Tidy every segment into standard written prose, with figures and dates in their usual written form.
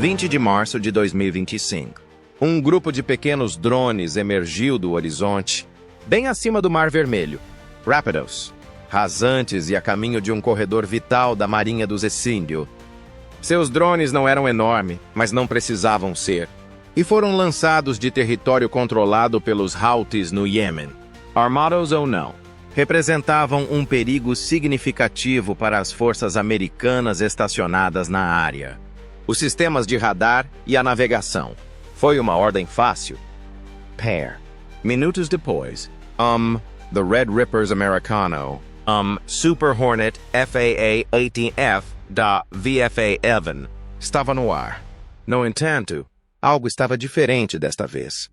20 de março de 2025. Um grupo de pequenos drones emergiu do horizonte, bem acima do Mar Vermelho, Rapidos, rasantes e a caminho de um corredor vital da Marinha dos Essíndio. Seus drones não eram enormes, mas não precisavam ser, e foram lançados de território controlado pelos Houthis no Iêmen. Armados ou não, representavam um perigo significativo para as forças americanas estacionadas na área. Os sistemas de radar e a navegação. Foi uma ordem fácil. Pair. Minutos depois, the Red Rippers Americano, Super Hornet FAA-18F da VFA Evan, estava no ar. No entanto, algo estava diferente desta vez.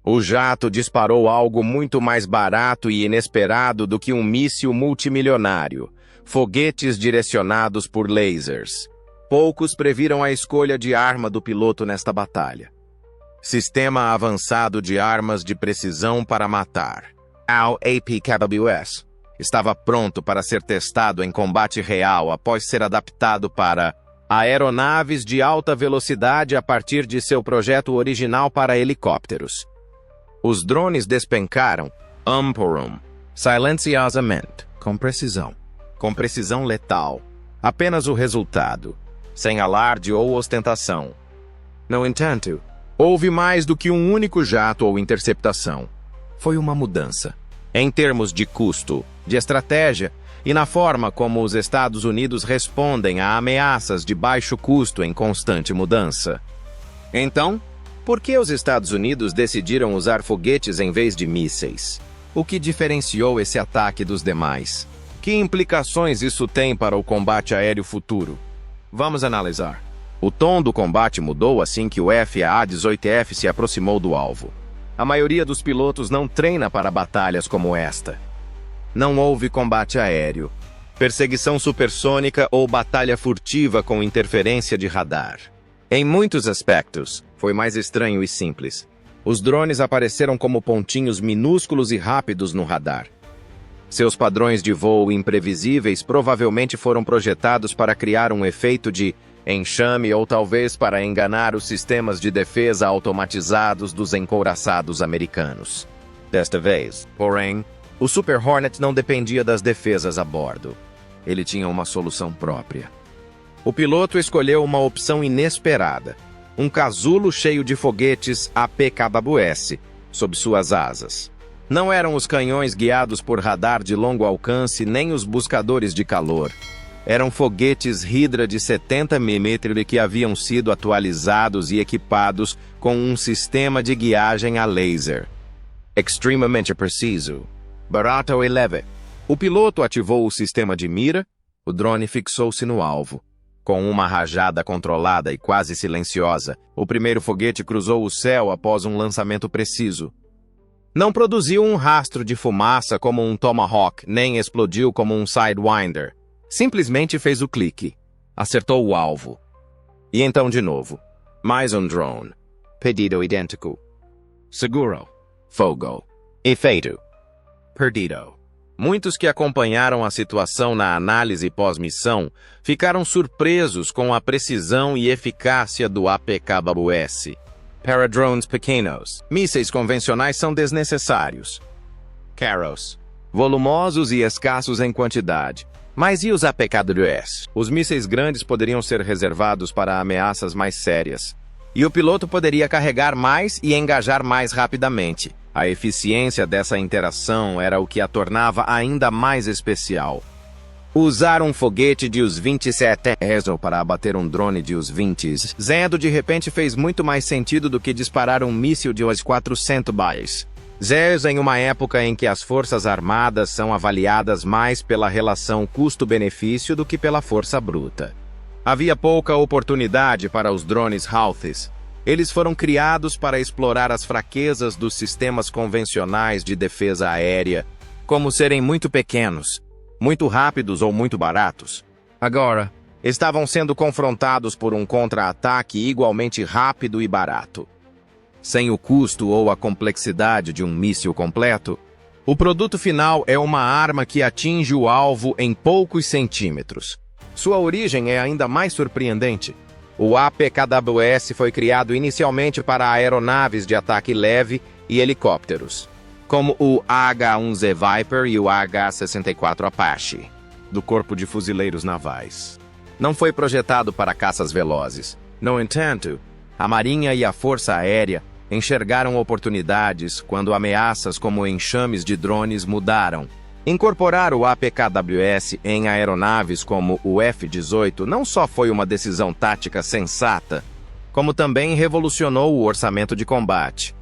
O jato disparou algo muito mais barato e inesperado do que um míssil multimilionário, foguetes direcionados por lasers. Poucos previram a escolha de arma do piloto nesta batalha. Sistema avançado de armas de precisão para matar, APKWS, estava pronto para ser testado em combate real após ser adaptado para aeronaves de alta velocidade a partir de seu projeto original para helicópteros. Os drones despencaram, silenciosamente, com precisão letal. Apenas o resultado, sem alarde ou ostentação. No entanto, houve mais do que um único jato ou interceptação. Foi uma mudança, em termos de custo, de estratégia e na forma como os Estados Unidos respondem a ameaças de baixo custo em constante mudança. Então, por que os Estados Unidos decidiram usar foguetes em vez de mísseis? O que diferenciou esse ataque dos demais? Que implicações isso tem para o combate aéreo futuro? Vamos analisar. O tom do combate mudou assim que o FAA-18F se aproximou do alvo. A maioria dos pilotos não treina para batalhas como esta. Não houve combate aéreo, perseguição supersônica ou batalha furtiva com interferência de radar. Em muitos aspectos, foi mais estranho e simples. Os drones apareceram como pontinhos minúsculos e rápidos no radar. Seus padrões de voo imprevisíveis provavelmente foram projetados para criar um efeito de enxame ou talvez para enganar os sistemas de defesa automatizados dos encouraçados americanos. Desta vez, porém, o Super Hornet não dependia das defesas a bordo. Ele tinha uma solução própria. O piloto escolheu uma opção inesperada, um casulo cheio de foguetes APKWS sob suas asas. Não eram os canhões guiados por radar de longo alcance nem os buscadores de calor. Eram foguetes Hydra de 70 mm que haviam sido atualizados e equipados com um sistema de guiagem a laser. Extremamente preciso, barato e leve. O piloto ativou o sistema de mira, o drone fixou-se no alvo. Com uma rajada controlada e quase silenciosa, o primeiro foguete cruzou o céu após um lançamento preciso. Não produziu um rastro de fumaça como um Tomahawk, nem explodiu como um Sidewinder. Simplesmente fez o clique. Acertou o alvo. E então de novo. Mais um drone. Pedido idêntico. Seguro. Fogo. Efeito. Perdido. Muitos que acompanharam a situação na análise pós-missão ficaram surpresos com a precisão e eficácia do APKWS. Para drones pequenos, mísseis convencionais são desnecessários. Caros. Volumosos e escassos em quantidade. Mas e os APKWS? Os mísseis grandes poderiam ser reservados para ameaças mais sérias. E o piloto poderia carregar mais e engajar mais rapidamente. A eficiência dessa interação era o que a tornava ainda mais especial. Usar um foguete de US 27 ESO para abater um drone de US 20 Zendo de repente fez muito mais sentido do que disparar um míssil de US 400 BAEs. Zeus em uma época em que as forças armadas são avaliadas mais pela relação custo-benefício do que pela força bruta. Havia pouca oportunidade para os drones Houthis. Eles foram criados para explorar as fraquezas dos sistemas convencionais de defesa aérea, como serem muito pequenos, muito rápidos ou muito baratos. Agora, estavam sendo confrontados por um contra-ataque igualmente rápido e barato. Sem o custo ou a complexidade de um míssil completo, o produto final é uma arma que atinge o alvo em poucos centímetros. Sua origem é ainda mais surpreendente. O APKWS foi criado inicialmente para aeronaves de ataque leve e helicópteros, como o H-1Z Viper e o H-64 Apache, do Corpo de Fuzileiros Navais. Não foi projetado para caças velozes. No entanto, a Marinha e a Força Aérea enxergaram oportunidades quando ameaças como enxames de drones mudaram. Incorporar o APKWS em aeronaves como o F-18 não só foi uma decisão tática sensata, como também revolucionou o orçamento de combate.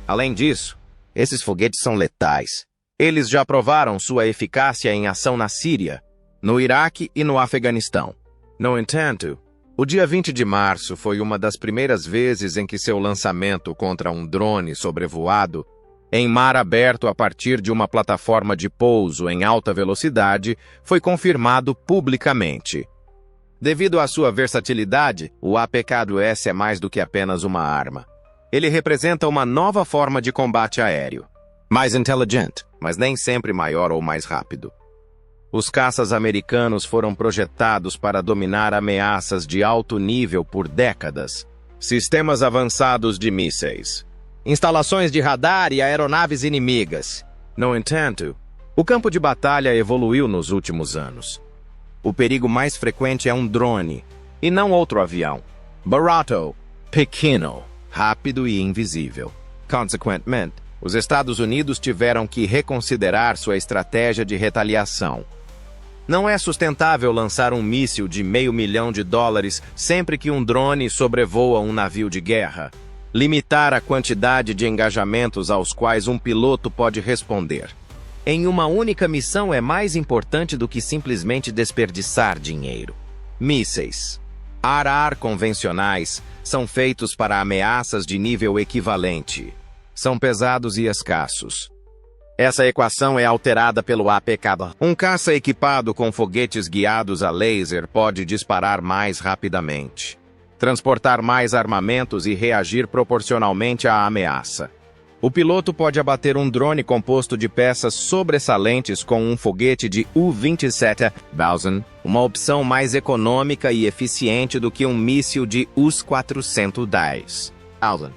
Além disso, esses foguetes são letais. Eles já provaram sua eficácia em ação na Síria, no Iraque e no Afeganistão. No entanto, o dia 20 de março foi uma das primeiras vezes em que seu lançamento contra um drone sobrevoado em mar aberto a partir de uma plataforma de pouso em alta velocidade foi confirmado publicamente. Devido à sua versatilidade, o APKWS é mais do que apenas uma arma. Ele representa uma nova forma de combate aéreo. Mais inteligente, mas nem sempre maior ou mais rápido. Os caças americanos foram projetados para dominar ameaças de alto nível por décadas. Sistemas avançados de mísseis, instalações de radar e aeronaves inimigas. No entanto, o campo de batalha evoluiu nos últimos anos. O perigo mais frequente é um drone, e não outro avião. Barato, pequeno, rápido e invisível. Consequentemente, os Estados Unidos tiveram que reconsiderar sua estratégia de retaliação. Não é sustentável lançar um míssil de $500 milhão sempre que um drone sobrevoa um navio de guerra. Limitar a quantidade de engajamentos aos quais um piloto pode responder em uma única missão é mais importante do que simplesmente desperdiçar dinheiro. Mísseis ar-a-ar convencionais são feitos para ameaças de nível equivalente. São pesados e escassos. Essa equação é alterada pelo APK. Um caça equipado com foguetes guiados a laser pode disparar mais rapidamente, transportar mais armamentos e reagir proporcionalmente à ameaça. O piloto pode abater um drone composto de peças sobressalentes com um foguete de U-27,000, uma opção mais econômica e eficiente do que um míssil de US-410,000.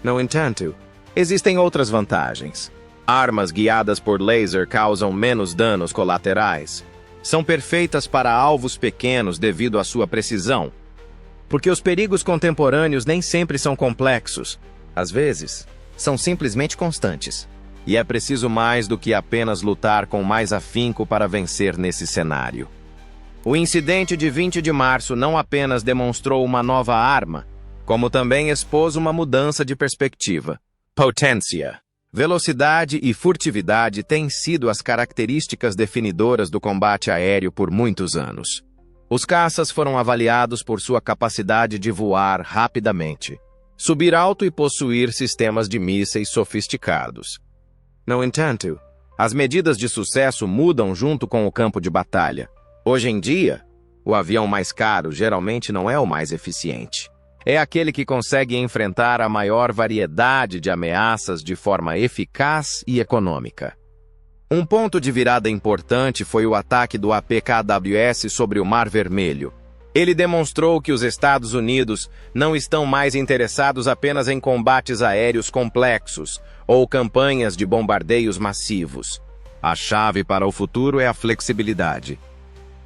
No entanto, existem outras vantagens. Armas guiadas por laser causam menos danos colaterais. São perfeitas para alvos pequenos devido à sua precisão. Porque os perigos contemporâneos nem sempre são complexos. Às vezes, são simplesmente constantes. E é preciso mais do que apenas lutar com mais afinco para vencer nesse cenário. O incidente de 20 de março não apenas demonstrou uma nova arma, como também expôs uma mudança de perspectiva. Potência, velocidade e furtividade têm sido as características definidoras do combate aéreo por muitos anos. Os caças foram avaliados por sua capacidade de voar rapidamente, subir alto e possuir sistemas de mísseis sofisticados. No entanto, as medidas de sucesso mudam junto com o campo de batalha. Hoje em dia, o avião mais caro geralmente não é o mais eficiente. É aquele que consegue enfrentar a maior variedade de ameaças de forma eficaz e econômica. Um ponto de virada importante foi o ataque do APKWS sobre o Mar Vermelho. Ele demonstrou que os Estados Unidos não estão mais interessados apenas em combates aéreos complexos ou campanhas de bombardeios massivos. A chave para o futuro é a flexibilidade.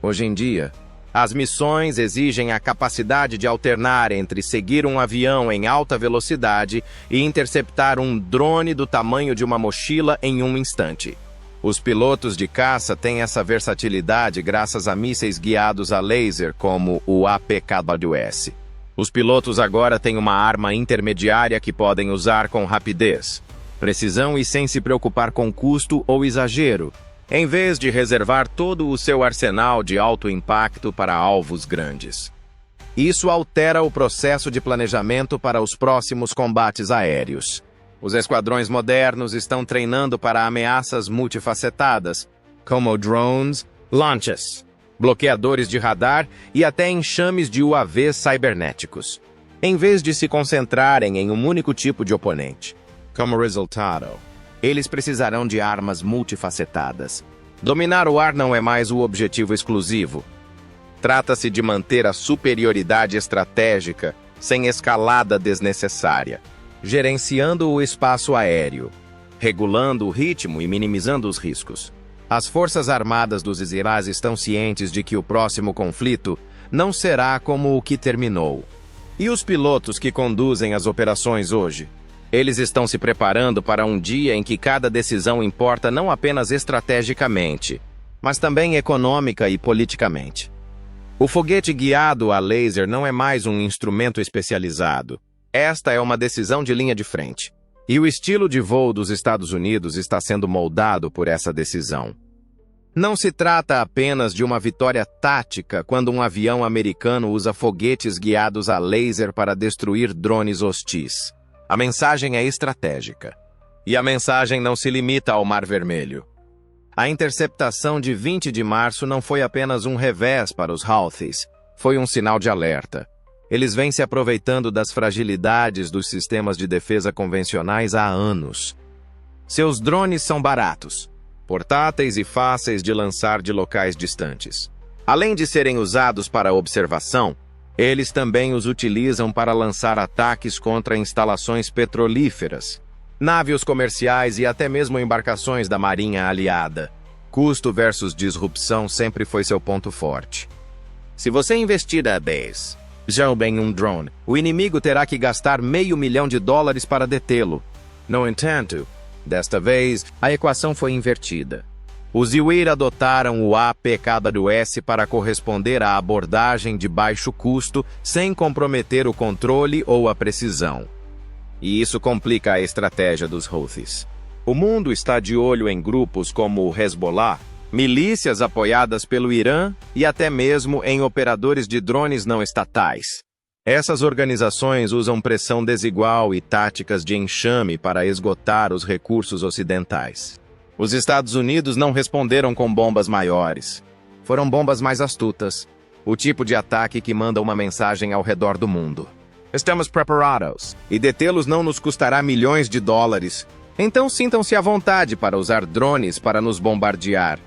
Hoje em dia, as missões exigem a capacidade de alternar entre seguir um avião em alta velocidade e interceptar um drone do tamanho de uma mochila em um instante. Os pilotos de caça têm essa versatilidade graças a mísseis guiados a laser como o APKWS. Os pilotos agora têm uma arma intermediária que podem usar com rapidez, precisão e sem se preocupar com custo ou exagero, em vez de reservar todo o seu arsenal de alto impacto para alvos grandes. Isso altera o processo de planejamento para os próximos combates aéreos. Os esquadrões modernos estão treinando para ameaças multifacetadas, como drones, launches, bloqueadores de radar e até enxames de UAVs cibernéticos, em vez de se concentrarem em um único tipo de oponente. Como resultado, eles precisarão de armas multifacetadas. Dominar o ar não é mais o objetivo exclusivo. Trata-se de manter a superioridade estratégica sem escalada desnecessária, gerenciando o espaço aéreo, regulando o ritmo e minimizando os riscos. As Forças Armadas dos Iraques estão cientes de que o próximo conflito não será como o que terminou. E os pilotos que conduzem as operações hoje? Eles estão se preparando para um dia em que cada decisão importa não apenas estrategicamente, mas também econômica e politicamente. O foguete guiado a laser não é mais um instrumento especializado. Esta é uma decisão de linha de frente. E o estilo de voo dos Estados Unidos está sendo moldado por essa decisão. Não se trata apenas de uma vitória tática quando um avião americano usa foguetes guiados a laser para destruir drones hostis. A mensagem é estratégica. E a mensagem não se limita ao Mar Vermelho. A interceptação de 20 de março não foi apenas um revés para os Houthis, foi um sinal de alerta. Eles vêm se aproveitando das fragilidades dos sistemas de defesa convencionais há anos. Seus drones são baratos, portáteis e fáceis de lançar de locais distantes. Além de serem usados para observação, eles também os utilizam para lançar ataques contra instalações petrolíferas, navios comerciais e até mesmo embarcações da Marinha Aliada. Custo versus disrupção sempre foi seu ponto forte. Se você investir a vez já em um drone, o inimigo terá que gastar $500 milhão para detê-lo. No entanto, desta vez, a equação foi invertida. Os IWIR adotaram o APKWS para corresponder à abordagem de baixo custo sem comprometer o controle ou a precisão. E isso complica a estratégia dos Houthis. O mundo está de olho em grupos como o Hezbollah, milícias apoiadas pelo Irã e até mesmo em operadores de drones não estatais. Essas organizações usam pressão desigual e táticas de enxame para esgotar os recursos ocidentais. Os Estados Unidos não responderam com bombas maiores. Foram bombas mais astutas, o tipo de ataque que manda uma mensagem ao redor do mundo. Estamos preparados, e detê-los não nos custará $milhões. Então sintam-se à vontade para usar drones para nos bombardear.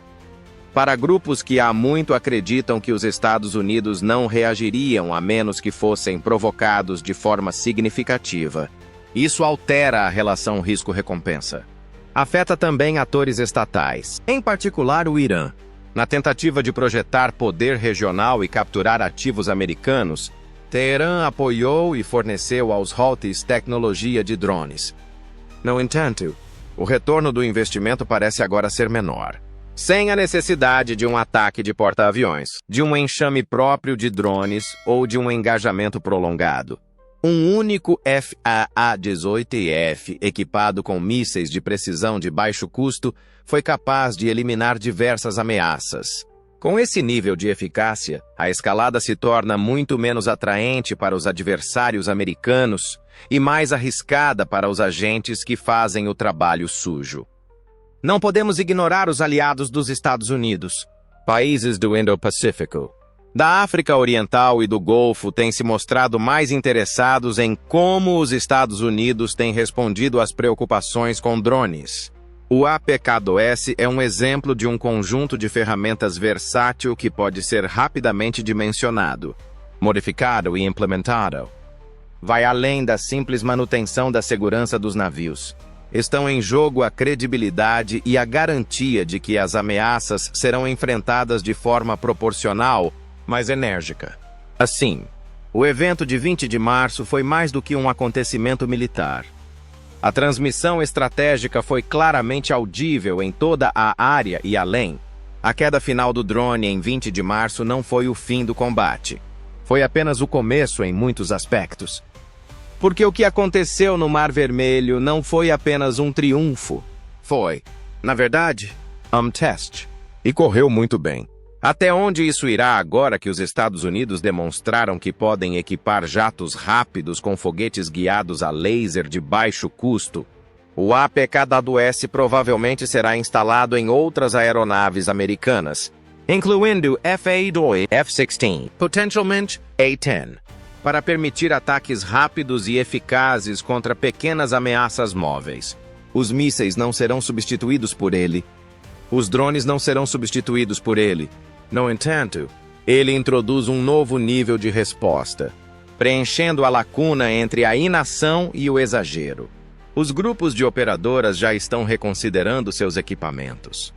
Para grupos que há muito acreditam que os Estados Unidos não reagiriam a menos que fossem provocados de forma significativa, isso altera a relação risco-recompensa. Afeta também atores estatais, em particular o Irã. Na tentativa de projetar poder regional e capturar ativos americanos, Teherã apoiou e forneceu aos Houthis tecnologia de drones. No entanto, o retorno do investimento parece agora ser menor. Sem a necessidade de um ataque de porta-aviões, de um enxame próprio de drones ou de um engajamento prolongado. Um único FAA-18F, equipado com mísseis de precisão de baixo custo, foi capaz de eliminar diversas ameaças. Com esse nível de eficácia, a escalada se torna muito menos atraente para os adversários americanos e mais arriscada para os agentes que fazem o trabalho sujo. Não podemos ignorar os aliados dos Estados Unidos. Países do Indo-Pacífico, da África Oriental e do Golfo têm se mostrado mais interessados em como os Estados Unidos têm respondido às preocupações com drones. O APKWS é um exemplo de um conjunto de ferramentas versátil que pode ser rapidamente dimensionado, modificado e implementado. Vai além da simples manutenção da segurança dos navios. Estão em jogo a credibilidade e a garantia de que as ameaças serão enfrentadas de forma proporcional, mas enérgica. Assim, o evento de 20 de março foi mais do que um acontecimento militar. A transmissão estratégica foi claramente audível em toda a área e além. A queda final do drone em 20 de março não foi o fim do combate. Foi apenas o começo em muitos aspectos. Porque o que aconteceu no Mar Vermelho não foi apenas um triunfo. Foi, na verdade, um teste. E correu muito bem. Até onde isso irá agora que os Estados Unidos demonstraram que podem equipar jatos rápidos com foguetes guiados a laser de baixo custo? O APKWS provavelmente será instalado em outras aeronaves americanas, incluindo F-A-2, F-16, potencialmente A-10, para permitir ataques rápidos e eficazes contra pequenas ameaças móveis. Os mísseis não serão substituídos por ele. Os drones não serão substituídos por ele. No entanto, Ele introduz um novo nível de resposta, preenchendo a lacuna entre a inação e o exagero. Os grupos de operadoras já estão reconsiderando seus equipamentos.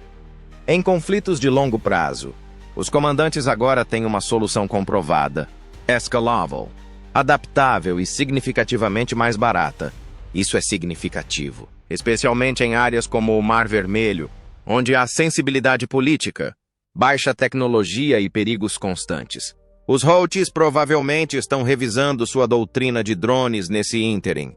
Em conflitos de longo prazo, os comandantes agora têm uma solução comprovada, escalável, adaptável e significativamente mais barata. Isso é significativo, especialmente em áreas como o Mar Vermelho, onde há sensibilidade política, baixa tecnologia e perigos constantes. Os Houthis provavelmente estão revisando sua doutrina de drones nesse ínterim.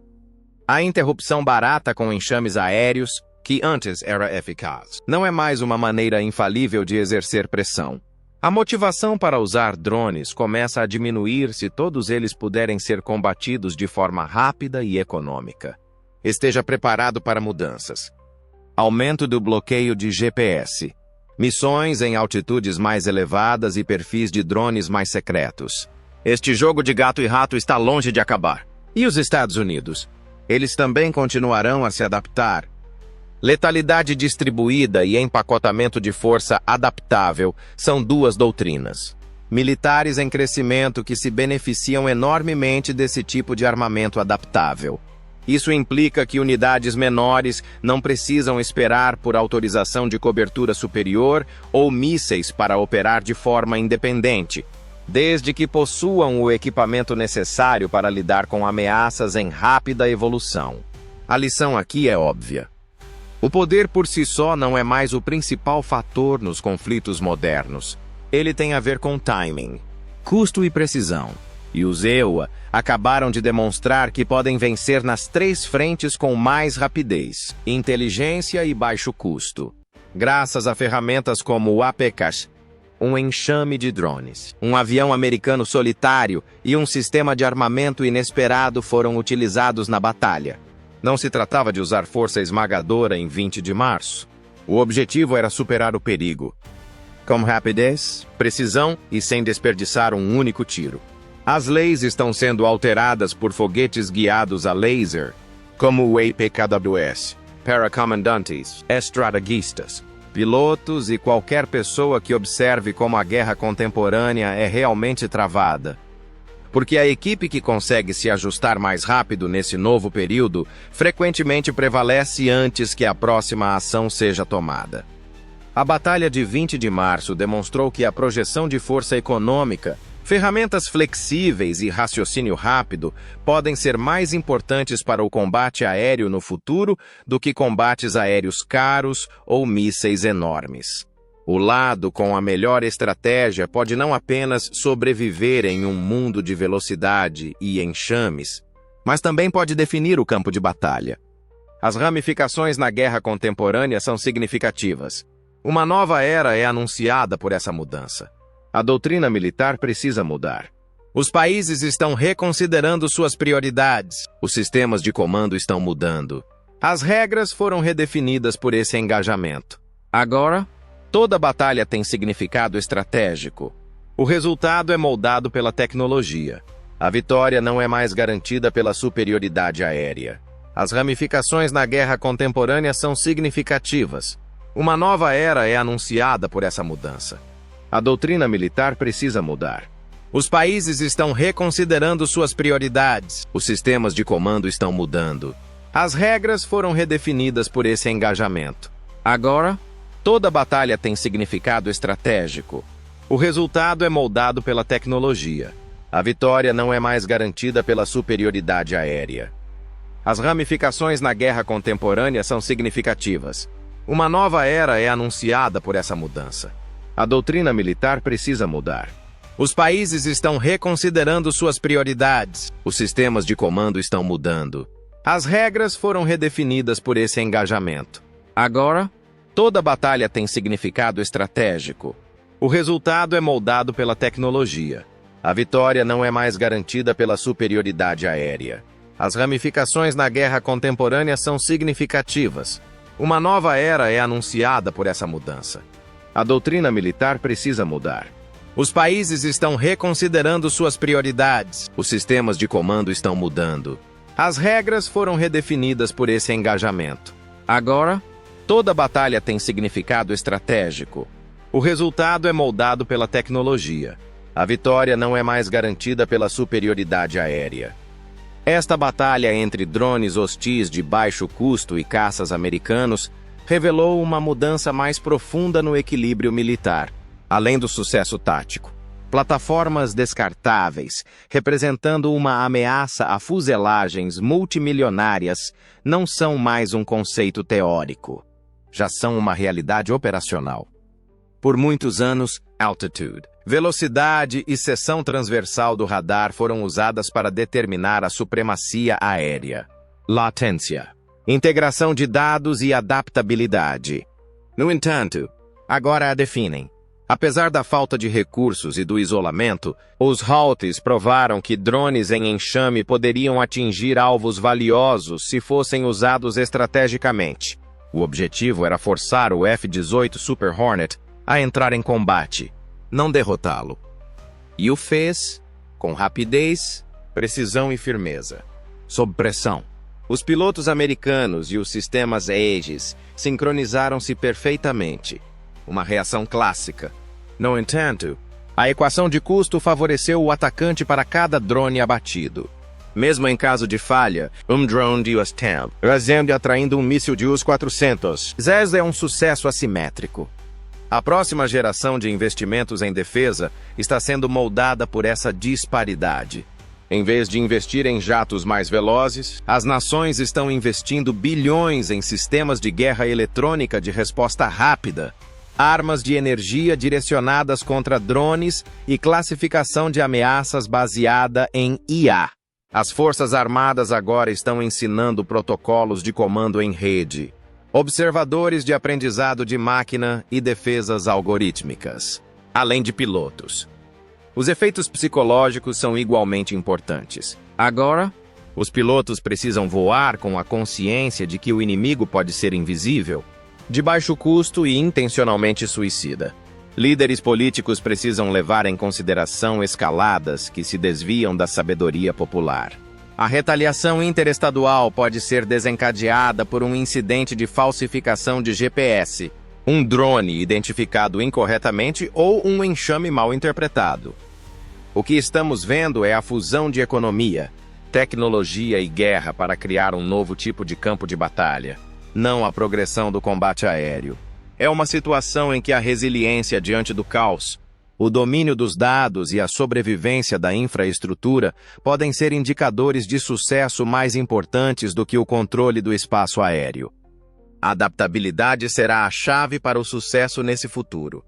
A interrupção barata com enxames aéreos, que antes era eficaz, não é mais uma maneira infalível de exercer pressão. A motivação para usar drones começa a diminuir se todos eles puderem ser combatidos de forma rápida e econômica. Esteja preparado para mudanças. Aumento do bloqueio de GPS. Missões em altitudes mais elevadas e perfis de drones mais secretos. Este jogo de gato e rato está longe de acabar. E os Estados Unidos? Eles também continuarão a se adaptar. Letalidade distribuída e empacotamento de força adaptável são duas doutrinas. Militares em crescimento que se beneficiam enormemente desse tipo de armamento adaptável. Isso implica que unidades menores não precisam esperar por autorização de cobertura superior ou mísseis para operar de forma independente, desde que possuam o equipamento necessário para lidar com ameaças em rápida evolução. A lição aqui é óbvia. O poder por si só não é mais o principal fator nos conflitos modernos. Ele tem a ver com timing, custo e precisão. E os EUA acabaram de demonstrar que podem vencer nas três frentes com mais rapidez, inteligência e baixo custo. Graças a ferramentas como o APCAS, um enxame de drones, um avião americano solitário e um sistema de armamento inesperado foram utilizados na batalha. Não se tratava de usar força esmagadora em 20 de março. O objetivo era superar o perigo, com rapidez, precisão e sem desperdiçar um único tiro. As leis estão sendo alteradas por foguetes guiados a laser, como o APKWS, paracomandantes, estrategistas, pilotos e qualquer pessoa que observe como a guerra contemporânea é realmente travada. Porque a equipe que consegue se ajustar mais rápido nesse novo período frequentemente prevalece antes que a próxima ação seja tomada. A Batalha de 20 de março demonstrou que a projeção de força econômica, ferramentas flexíveis e raciocínio rápido podem ser mais importantes para o combate aéreo no futuro do que combates aéreos caros ou mísseis enormes. O lado com a melhor estratégia pode não apenas sobreviver em um mundo de velocidade e enxames, mas também pode definir o campo de batalha. As ramificações na guerra contemporânea são significativas. Uma nova era é anunciada por essa mudança. A doutrina militar precisa mudar. Os países estão reconsiderando suas prioridades. Os sistemas de comando estão mudando. As regras foram redefinidas por esse engajamento. Agora, toda batalha tem significado estratégico. O resultado é moldado pela tecnologia. A vitória não é mais garantida pela superioridade aérea. As ramificações na guerra contemporânea são significativas. Uma nova era é anunciada por essa mudança. A doutrina militar precisa mudar. Os países estão reconsiderando suas prioridades. Os sistemas de comando estão mudando. As regras foram redefinidas por esse engajamento. Agora, toda batalha tem significado estratégico. O resultado é moldado pela tecnologia. A vitória não é mais garantida pela superioridade aérea. As ramificações na guerra contemporânea são significativas. Uma nova era é anunciada por essa mudança. A doutrina militar precisa mudar. Os países estão reconsiderando suas prioridades. Os sistemas de comando estão mudando. As regras foram redefinidas por esse engajamento. Agora, toda batalha tem significado estratégico. O resultado é moldado pela tecnologia. A vitória não é mais garantida pela superioridade aérea. As ramificações na guerra contemporânea são significativas. Uma nova era é anunciada por essa mudança. A doutrina militar precisa mudar. Os países estão reconsiderando suas prioridades. Os sistemas de comando estão mudando. As regras foram redefinidas por esse engajamento. Agora, toda batalha tem significado estratégico. O resultado é moldado pela tecnologia. A vitória não é mais garantida pela superioridade aérea. Esta batalha entre drones hostis de baixo custo e caças americanos revelou uma mudança mais profunda no equilíbrio militar, além do sucesso tático. Plataformas descartáveis, representando uma ameaça a fuzelagens multimilionárias, não são mais um conceito teórico. Já são uma realidade operacional. Por muitos anos, altitude, velocidade e seção transversal do radar foram usadas para determinar a supremacia aérea. Latência, integração de dados e adaptabilidade. No entanto, agora a definem. Apesar da falta de recursos e do isolamento, os Houthis provaram que drones em enxame poderiam atingir alvos valiosos se fossem usados estrategicamente. O objetivo era forçar o F-18 Super Hornet a entrar em combate, não derrotá-lo. E o fez com rapidez, precisão e firmeza. Sob pressão, os pilotos americanos e os sistemas Aegis sincronizaram-se perfeitamente. Uma reação clássica. No entanto, a equação de custo favoreceu o atacante para cada drone abatido. Mesmo em caso de falha, um drone de US-10, trazendo e atraindo um míssil de US-400, ZES é um sucesso assimétrico. A próxima geração de investimentos em defesa está sendo moldada por essa disparidade. Em vez de investir em jatos mais velozes, as nações estão investindo bilhões em sistemas de guerra eletrônica de resposta rápida, armas de energia direcionadas contra drones e classificação de ameaças baseada em IA. As Forças Armadas agora estão ensinando protocolos de comando em rede, observadores de aprendizado de máquina e defesas algorítmicas, além de pilotos. Os efeitos psicológicos são igualmente importantes. Agora, os pilotos precisam voar com a consciência de que o inimigo pode ser invisível, de baixo custo e intencionalmente suicida. Líderes políticos precisam levar em consideração escaladas que se desviam da sabedoria popular. A retaliação interestadual pode ser desencadeada por um incidente de falsificação de GPS, um drone identificado incorretamente ou um enxame mal interpretado. O que estamos vendo é a fusão de economia, tecnologia e guerra para criar um novo tipo de campo de batalha, não a progressão do combate aéreo. É uma situação em que a resiliência diante do caos, o domínio dos dados e a sobrevivência da infraestrutura podem ser indicadores de sucesso mais importantes do que o controle do espaço aéreo. A adaptabilidade será a chave para o sucesso nesse futuro.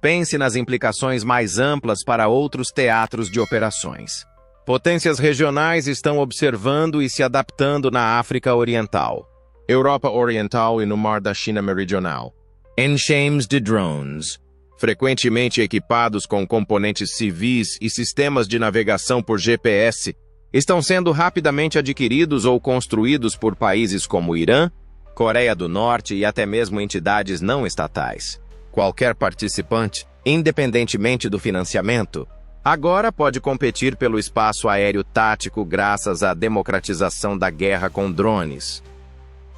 Pense nas implicações mais amplas para outros teatros de operações. Potências regionais estão observando e se adaptando na África Oriental, Europa Oriental e no Mar da China Meridional. Enxames de drones, frequentemente equipados com componentes civis e sistemas de navegação por GPS, estão sendo rapidamente adquiridos ou construídos por países como Irã, Coreia do Norte e até mesmo entidades não estatais. Qualquer participante, independentemente do financiamento, agora pode competir pelo espaço aéreo tático graças à democratização da guerra com drones.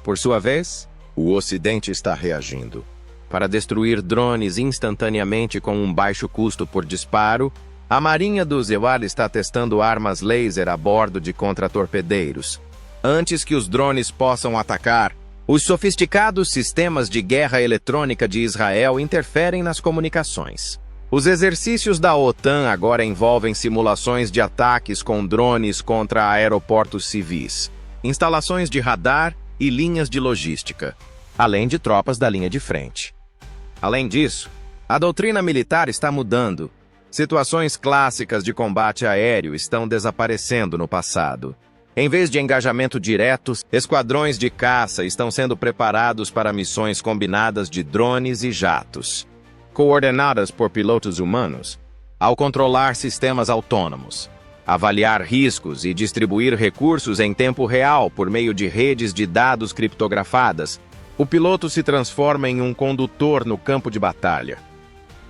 Por sua vez, o Ocidente está reagindo. Para destruir drones instantaneamente com um baixo custo por disparo, a Marinha do Zewal está testando armas laser a bordo de contratorpedeiros. Antes que os drones possam atacar, os sofisticados sistemas de guerra eletrônica de Israel interferem nas comunicações. Os exercícios da OTAN agora envolvem simulações de ataques com drones contra aeroportos civis, instalações de radar e linhas de logística, além de tropas da linha de frente. Além disso, a doutrina militar está mudando. Situações clássicas de combate aéreo estão desaparecendo no passado. Em vez de engajamento direto, esquadrões de caça estão sendo preparados para missões combinadas de drones e jatos, coordenadas por pilotos humanos, ao controlar sistemas autônomos, avaliar riscos e distribuir recursos em tempo real por meio de redes de dados criptografadas. O piloto se transforma em um condutor no campo de batalha.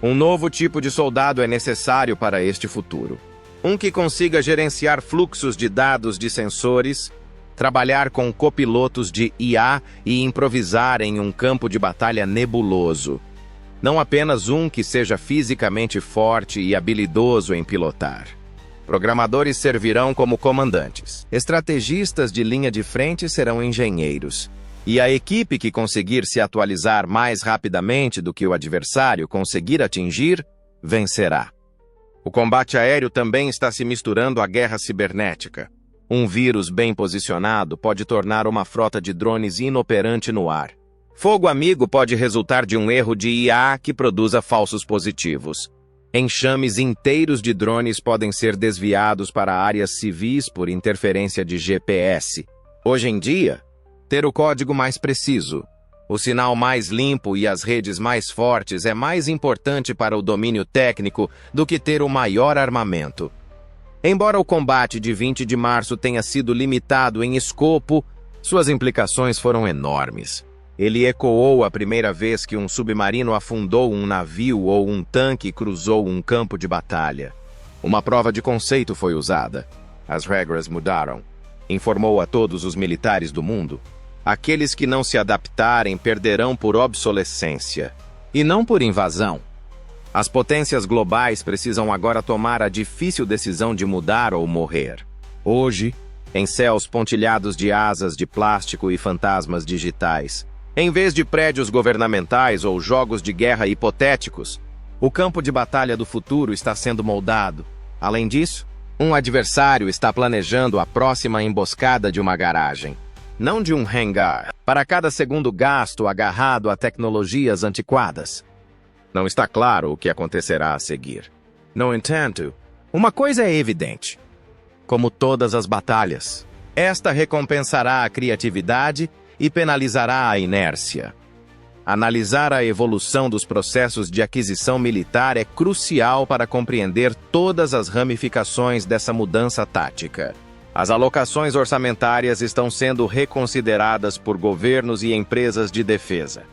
Um novo tipo de soldado é necessário para este futuro. Um que consiga gerenciar fluxos de dados de sensores, trabalhar com copilotos de IA e improvisar em um campo de batalha nebuloso. Não apenas um que seja fisicamente forte e habilidoso em pilotar. Programadores servirão como comandantes. Estrategistas de linha de frente serão engenheiros. E a equipe que conseguir se atualizar mais rapidamente do que o adversário conseguir atingir, vencerá. O combate aéreo também está se misturando à guerra cibernética. Um vírus bem posicionado pode tornar uma frota de drones inoperante no ar. Fogo amigo pode resultar de um erro de IA que produza falsos positivos. Enxames inteiros de drones podem ser desviados para áreas civis por interferência de GPS. Hoje em dia, ter o código mais preciso, o sinal mais limpo e as redes mais fortes é mais importante para o domínio técnico do que ter o maior armamento. Embora o combate de 20 de março tenha sido limitado em escopo, suas implicações foram enormes. Ele ecoou a primeira vez que um submarino afundou um navio ou um tanque cruzou um campo de batalha. Uma prova de conceito foi usada. As regras mudaram. Informou a todos os militares do mundo. Aqueles que não se adaptarem perderão por obsolescência, e não por invasão. As potências globais precisam agora tomar a difícil decisão de mudar ou morrer. Hoje, em céus pontilhados de asas de plástico e fantasmas digitais, em vez de prédios governamentais ou jogos de guerra hipotéticos, o campo de batalha do futuro está sendo moldado. Além disso, um adversário está planejando a próxima emboscada de uma garagem, não de um hangar, para cada segundo gasto agarrado a tecnologias antiquadas. Não está claro o que acontecerá a seguir. No entanto, uma coisa é evidente. Como todas as batalhas, esta recompensará a criatividade e penalizará a inércia. Analisar a evolução dos processos de aquisição militar é crucial para compreender todas as ramificações dessa mudança tática. As alocações orçamentárias estão sendo reconsideradas por governos e empresas de defesa.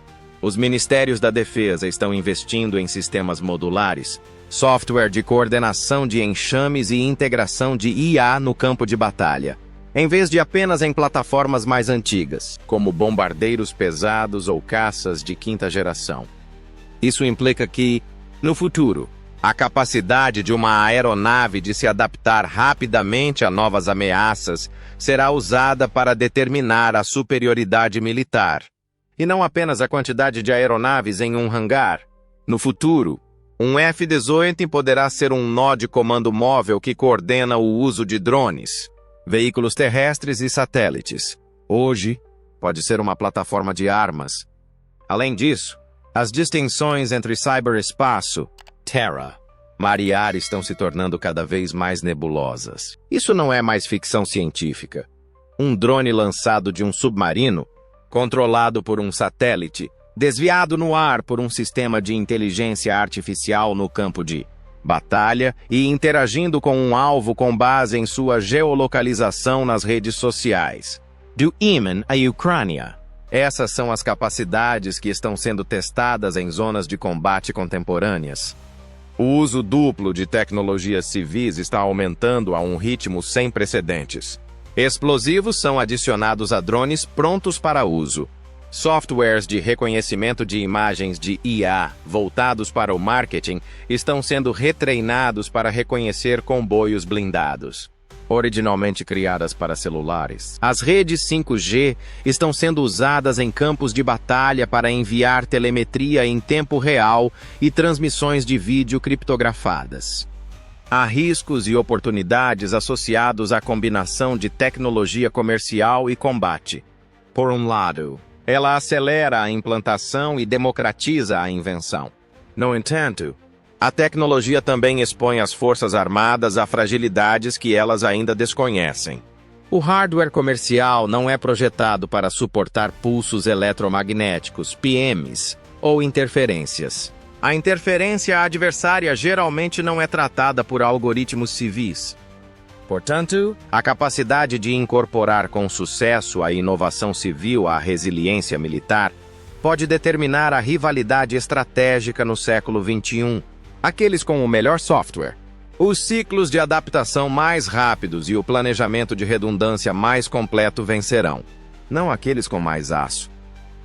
Os ministérios da defesa estão investindo em sistemas modulares, software de coordenação de enxames e integração de IA no campo de batalha, em vez de apenas em plataformas mais antigas, como bombardeiros pesados ou caças de quinta geração. Isso implica que, no futuro, a capacidade de uma aeronave de se adaptar rapidamente a novas ameaças será usada para determinar a superioridade militar, e não apenas a quantidade de aeronaves em um hangar. No futuro, um F-18 poderá ser um nó de comando móvel que coordena o uso de drones, veículos terrestres e satélites. Hoje, pode ser uma plataforma de armas. Além disso, as distinções entre ciberespaço, terra, mar e ar estão se tornando cada vez mais nebulosas. Isso não é mais ficção científica. Um drone lançado de um submarino, controlado por um satélite, desviado no ar por um sistema de inteligência artificial no campo de batalha e interagindo com um alvo com base em sua geolocalização nas redes sociais. Do Iêmen à Ucrânia. Essas são as capacidades que estão sendo testadas em zonas de combate contemporâneas. O uso duplo de tecnologias civis está aumentando a um ritmo sem precedentes. Explosivos são adicionados a drones prontos para uso. Softwares de reconhecimento de imagens de IA, voltados para o marketing, estão sendo retreinados para reconhecer comboios blindados. Originalmente criadas para celulares, as redes 5G estão sendo usadas em campos de batalha para enviar telemetria em tempo real e transmissões de vídeo criptografadas. Há riscos e oportunidades associados à combinação de tecnologia comercial e combate. Por um lado, ela acelera a implantação e democratiza a invenção. No entanto, a tecnologia também expõe as forças armadas a fragilidades que elas ainda desconhecem. O hardware comercial não é projetado para suportar pulsos eletromagnéticos, PMs, ou interferências. A interferência adversária geralmente não é tratada por algoritmos civis. Portanto, a capacidade de incorporar com sucesso a inovação civil à resiliência militar pode determinar a rivalidade estratégica no século XXI. Aqueles com o melhor software, os ciclos de adaptação mais rápidos e o planejamento de redundância mais completo vencerão, não aqueles com mais aço.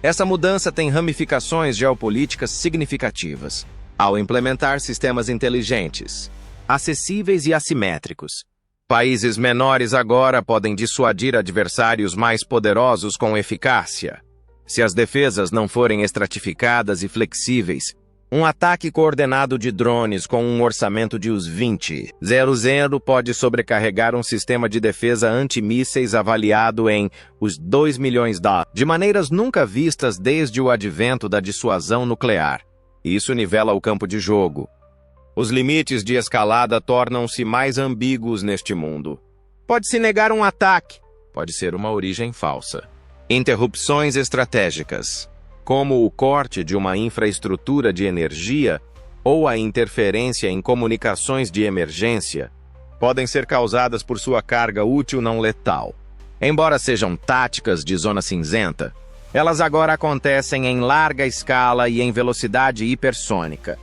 Essa mudança tem ramificações geopolíticas significativas. Ao implementar sistemas inteligentes, acessíveis e assimétricos, países menores agora podem dissuadir adversários mais poderosos com eficácia. Se as defesas não forem estratificadas e flexíveis, um ataque coordenado de drones com um orçamento de US$ 20,00 pode sobrecarregar um sistema de defesa antimísseis avaliado em US$ 2 milhões, de maneiras nunca vistas desde o advento da dissuasão nuclear. Isso nivela o campo de jogo. Os limites de escalada tornam-se mais ambíguos neste mundo. Pode-se negar um ataque, pode ser uma origem falsa. Interrupções estratégicas, como o corte de uma infraestrutura de energia ou a interferência em comunicações de emergência, podem ser causadas por sua carga útil não letal. Embora sejam táticas de zona cinzenta, elas agora acontecem em larga escala e em velocidade hipersônica.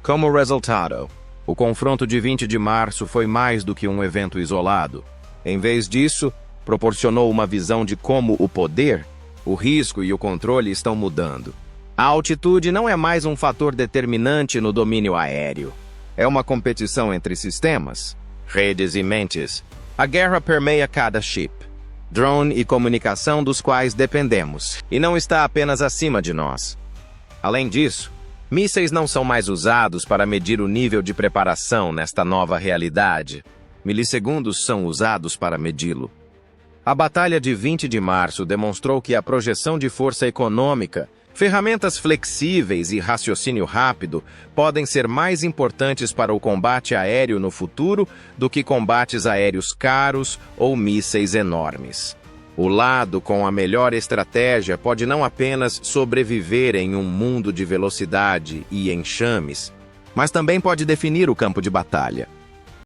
Como resultado, o confronto de 20 de março foi mais do que um evento isolado. Em vez disso, proporcionou uma visão de como o poder, o risco e o controle estão mudando. A altitude não é mais um fator determinante no domínio aéreo. É uma competição entre sistemas, redes e mentes. A guerra permeia cada chip, drone e comunicação dos quais dependemos, e não está apenas acima de nós. Além disso, mísseis não são mais usados para medir o nível de preparação nesta nova realidade. Milissegundos são usados para medi-lo. A Batalha de 20 de março demonstrou que a projeção de força econômica, ferramentas flexíveis e raciocínio rápido podem ser mais importantes para o combate aéreo no futuro do que combates aéreos caros ou mísseis enormes. O lado com a melhor estratégia pode não apenas sobreviver em um mundo de velocidade e enxames, mas também pode definir o campo de batalha.